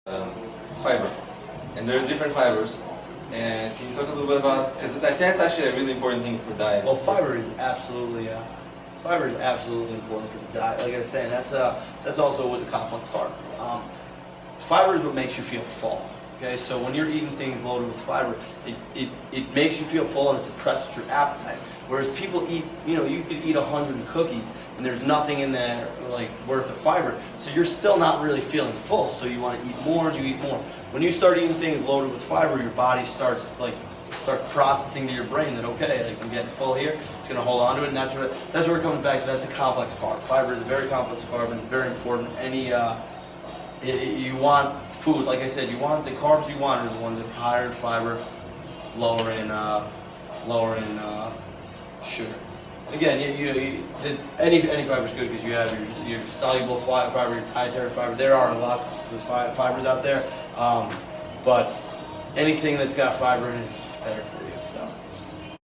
um, fiber, and there's different fibers. And can you talk a little bit about, because that's actually a really important thing for diet. Well, fiber is absolutely important for the diet. Like I was saying, that's also what the complex carb is. Fiber is what makes you feel full. Okay, so when you're eating things loaded with fiber, it makes you feel full and it suppresses your appetite. Whereas people eat, you could eat 100 cookies and there's nothing in there like worth of fiber, so you're still not really feeling full. So you want to eat more and you eat more. When you start eating things loaded with fiber, your body starts processing to your brain that okay, like I'm getting full here. It's going to hold on to it, and that's where it comes back to. That's a complex carb. Fiber is a very complex carb and it's very important. You want food, like I said, the carbs you want are the ones that are higher in fiber, lower in sugar. Again, any fiber is good because you have your soluble fiber, your dietary fiber. There are lots of fibers out there, but anything that's got fiber in it is better for you. So.